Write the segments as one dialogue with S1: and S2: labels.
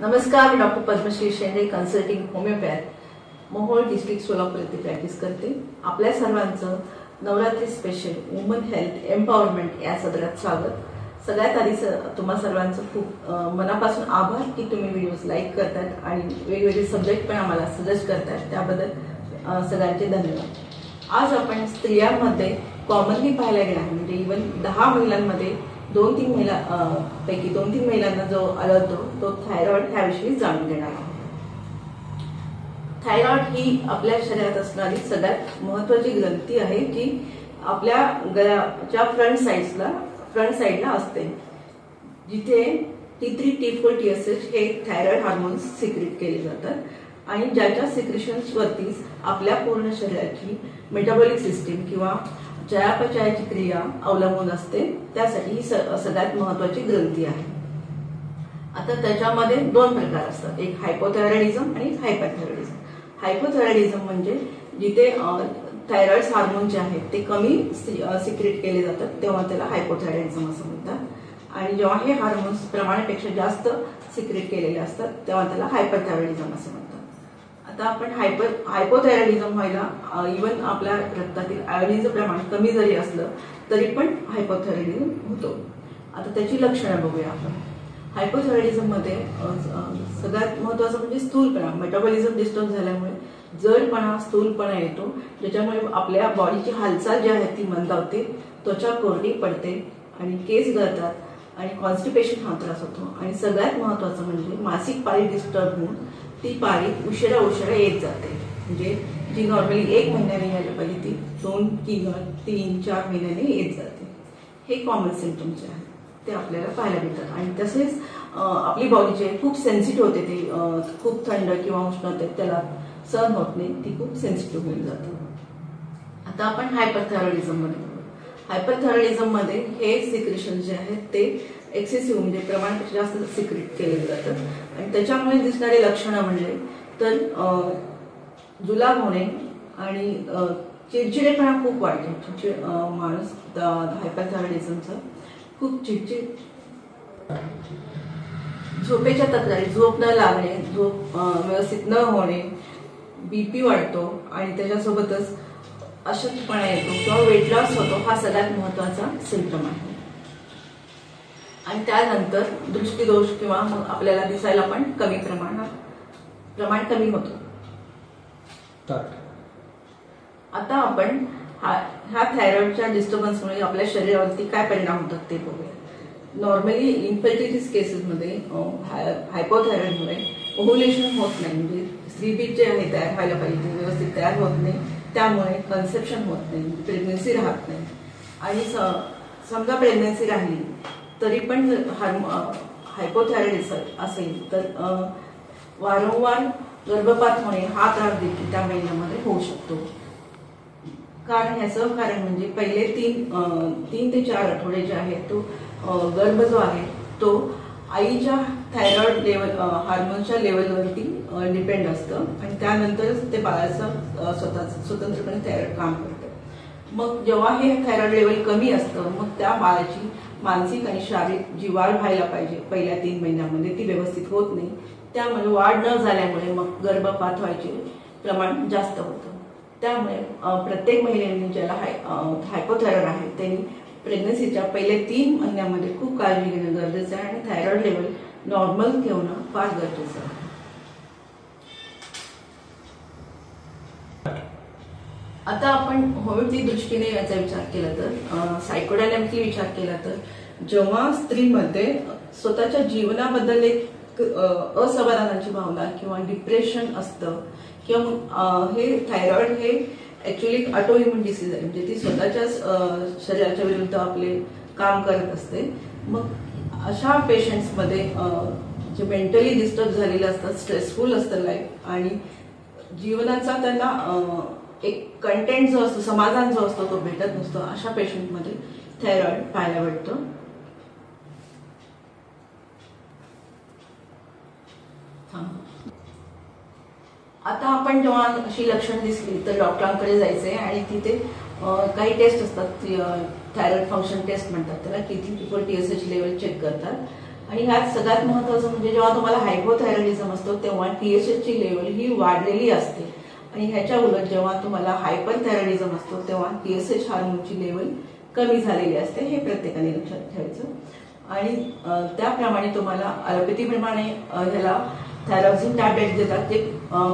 S1: नमस्कार, मी doctor Padmashri Shende, consulting homoeopath, Mohol district Solapur येथे प्रॅक्टिस करते. आपल्या सर्वांचं Navratri special woman health empowerment या सदरात स्वागत. सगळ्यात आधी तुम्हा सर्वांचं खूप मनापासून आभार की तुम्ही व्हिडिओज लाईक करतात आणि वेगवेगळे सब्जेक्ट पण आम्हाला सजेस्ट करतात, त्याबद्दल सगळ्यांचे धन्यवाद. आज आपण स्त्रियांमध्ये कॉमनली पाहायला गेला आहे, म्हणजे इव्हन 10 महिलांमध्ये 2-3 महिलांना जो आढळतो तो थायरॉइड, ह्याविषयी जाणून घेणार आहोत. थायरॉइड ही आपल्या शरीरात असणारी सगळ्यात महत्वाची ग्रंथी आहे, जी आपल्या गळ्याच्या फ्रंट साइडला असते, जिथे T3, T4, TSH हे थायरॉइड हार्मोन्स सिक्रेट केले जातात आणि ज्याच्या सिक्रेशन्स वरतीच आपल्या पूर्ण शरीराची मेटाबॉलिक सिस्टीम किंवा चयापचयाची क्रिया अवलंबून असते. त्यासाठी ही सगळ्यात महत्वाची ग्रंथी आहे. आता त्याच्यामध्ये 2 प्रकार असतात, एक हायपोथायरॉइडिझम आणि एक हायपरथायरॉइडिझम. हायपोथायरॉइडिझम म्हणजे जिथे थायरॉइड हार्मोन जे आहेत ते कमी सिक्रेट केले जातात, तेव्हा त्याला हायपोथायरॉइडिझम असं म्हणतात. आणि जेव्हा हे हार्मोन्स प्रमाणापेक्षा जास्त सिक्रेट केलेले असतात, तेव्हा त्याला हायपरथायरॉइडिझम असं म्हणतात. आता आपण हायपोथायरॉइडिझम व्हायला इव्हन आपल्या रक्तातील आयोडीनचं प्रमाण कमी जरी असलं तरी पण हायपोथायरॉइडिझम होतो. आता त्याची लक्षणं बघूया आपण. हायपोथायरॉइडिझम मध्ये सगळ्यात महत्वाचं म्हणजे स्थूलपणा, मेटाबॉलिझम डिस्टर्ब झाल्यामुळे जडपणा, स्थूलपणा येतो, ज्याच्यामुळे आपल्या बॉडीची हालचाल जी आहे ती मंदावते, त्वचा कोरडी पडते आणि केस गळतात आणि कॉन्स्टिपेशन हा त्रास होतो. आणि सगळ्यात महत्वाचं म्हणजे मासिक पाळी डिस्टर्ब होऊन ती पाळी उशिरा येत जाते. म्हणजे जी नॉर्मली 1 महिन्याने यायला पाहिजे ती 2 किंवा 3-4 महिन्याने येत जाते. हे कॉमन सिम्पटम्स जे आहेत ते आपल्याला पाहायला मिळतात. आणि तसेच आपली बॉडी जे खूप सेन्सिटिव्ह होते, ते खूप थंड किंवा उष्णते त्याला सहन होत नाही, ती खूप सेन्सिटिव्ह होऊन जाते. आता आपण हायपरथायरॉइडिझम मध्ये हायपरथायरॉइडिझम मध्ये हे सिक्रेशन जे आहेत ते एक्सेसिव्ह म्हणजे प्रमाणापेक्षा जास्त सिक्रेट केले जातात. आणि त्याच्यामुळे दिसणारे लक्षणं म्हणजे तर जुलाब होणे आणि चिडचिडेपणा खूप वाढतो. माणूस हायपरथायरॉइडिझमचा खूप चिडचिड, झोपेच्या तक्रारी, झोप न लागणे, झोप व्यवस्थित न होणे, BP वाढतो आणि त्याच्यासोबतच अशक्तपणा येतो किंवा वेट लॉस होतो. हा सगळ्यात महत्वाचा सिम्पटम आहे. आणि त्यानंतर दृष्टीदोष किंवा मग आपल्याला दिसायला पण प्रमाण कमी होतो. आता आपण ह्या थायरॉइडच्या डिस्टर्बन्समुळे आपल्या शरीरावरती काय परिणाम होतात ते बघूया. नॉर्मली इन्फर्टिलिटीज केसेसमध्ये हायपोथायरॉइडमुळे ओव्ह्युलेशन होत नाही, म्हणजे स्त्रीबीज जे आहे तयार व्हायला पाहिजे ते व्यवस्थित तयार होत नाही, त्यामुळे कन्सेप्शन होत नाही, प्रेग्नन्सी राहत नाही. आणि समजा प्रेग्नन्सी राहिली तरी पण हायपोथायरॉइडिझम असेल तर वारंवार गर्भपात होणे हा त्रास देखील त्या महिन्यामध्ये होऊ शकतो. ह्याचं कारण म्हणजे पहिले 3 ते 4 आठवडे जे आहेत तो गर्भ जो आहे तो आईच्या थायरॉइड लेवल हार्मोनच्या लेवलवरती डिपेंड असतं आणि त्यानंतरच ते बाळाचं स्वतंत्रपणे थायरॉइड काम करतं. मग जेव्हा हे थायरॉइड लेवल कमी असतं, मग त्या बाळाची मानसिक आणि शारीरिक जी वाढ व्हायला पाहिजे पहिल्या 3 महिन्यांमध्ये ती व्यवस्थित होत नाही. त्यामुळे वाढ न झाल्यामुळे मग गर्भपात व्हायचे प्रमाण जास्त होतं. त्यामुळे प्रत्येक महिलेने ज्याला हायपोथायरॉइड आहे त्यांनी प्रेग्नन्सीच्या पहिल्या 3 महिन्यांमध्ये खूप काळजी घेणं गरजेचं आहे आणि थायरॉइड लेवल नॉर्मल ठेवणं फार गरजेचं आहे. आता आपण होमिओपॅथी दृष्टीने याचा विचार केला तर सायकोडायनॅमिकली विचार केला तर जेव्हा स्त्रीमध्ये स्वतःच्या जीवनाबद्दल एक असमाधानाची भावना किंवा डिप्रेशन असतं किंवा हे थायरॉइड हे ऍक्च्युअली ऑटो इम्युन डिसीज आहे, म्हणजे ती स्वतःच्याच शरीराच्या विरुद्ध आपले काम करत असते. मग अशा पेशंट्समध्ये जे मेंटली डिस्टर्ब झालेले असतात, स्ट्रेसफुल असतं लाईफ आणि जीवनाचा त्यांना एक कंटेंट जो असतो, समाधान जो असतो तो भेटत नसतो, अशा पेशंटमध्ये थायरॉइड पाहायला भेटतो. आता आपण जेव्हा अशी लक्षणं दिसली तर डॉक्टरांकडे जायचंय आणि तिथे काही टेस्ट असतात, थायरॉइड फंक्शन टेस्ट म्हणतात त्याला, T3, T4, TSH level check करतात आणि ह्यात सगळ्यात महत्त्वाचं म्हणजे जेव्हा तुम्हाला हायपोथायरॉइडिझम असतो तेव्हा TSH ची लेवल ही वाढलेली असते आणि ह्याच्या उलट जेव्हा तुम्हाला हायपरथायरॉइडिझम असतो तेव्हा TSH हार्मोनची लेवल कमी झालेली असते. हे प्रत्येकाने लक्षात ठेवायचं. आणि त्याप्रमाणे तुम्हाला ॲलोपॅथीप्रमाणे ह्याला थायरॉक्सिन टॅबलेट देतात, ते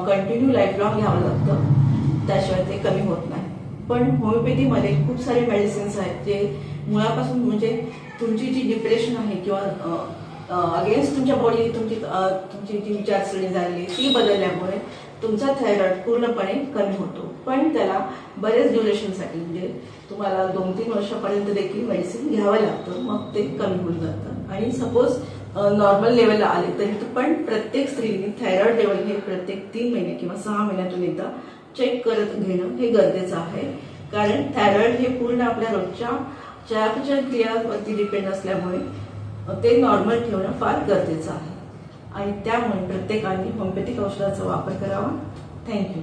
S1: कंटिन्यू लाईफ लॉंग घ्यावं लागतं, त्याशिवाय ते कमी होत नाही. पण होमिओपॅथीमध्ये खूप सारे मेडिसिन्स आहेत जे मुळापासून म्हणजे तुमची जी डिप्रेशन आहे किंवा अगेन्स्ट तुमच्या बॉडी तुमची जी विचारसरणी झालेली ती बदलल्यामुळे तुमचा थायरॉइड पूर्णपणे कमी होतो. पण त्याला बरेच ड्युरेशनसाठी म्हणजे तुम्हाला 2-3 वर्षापर्यंत देखील मेडिसिन घ्यावं लागतं, मग ते कमी होऊन जातं. आणि सपोज नॉर्मल लेवलला आले तरी पण प्रत्येक स्त्रीने थायरॉइड लेवल हे प्रत्येक 3 महिने किंवा 6 महिन्यातून एकदा चेक करत घेणं हे गरजेचं आहे. कारण थायरॉइड हे पूर्ण आपल्या रोजच्या चयापचय क्रियावरती डिपेंड असल्यामुळे ते नॉर्मल ठेवणं फार गरजेचं आहे. आणि त्यामुळे प्रत्येकाने होमिओपॅथिक औषधाचा वापर करावा. थँक्यू.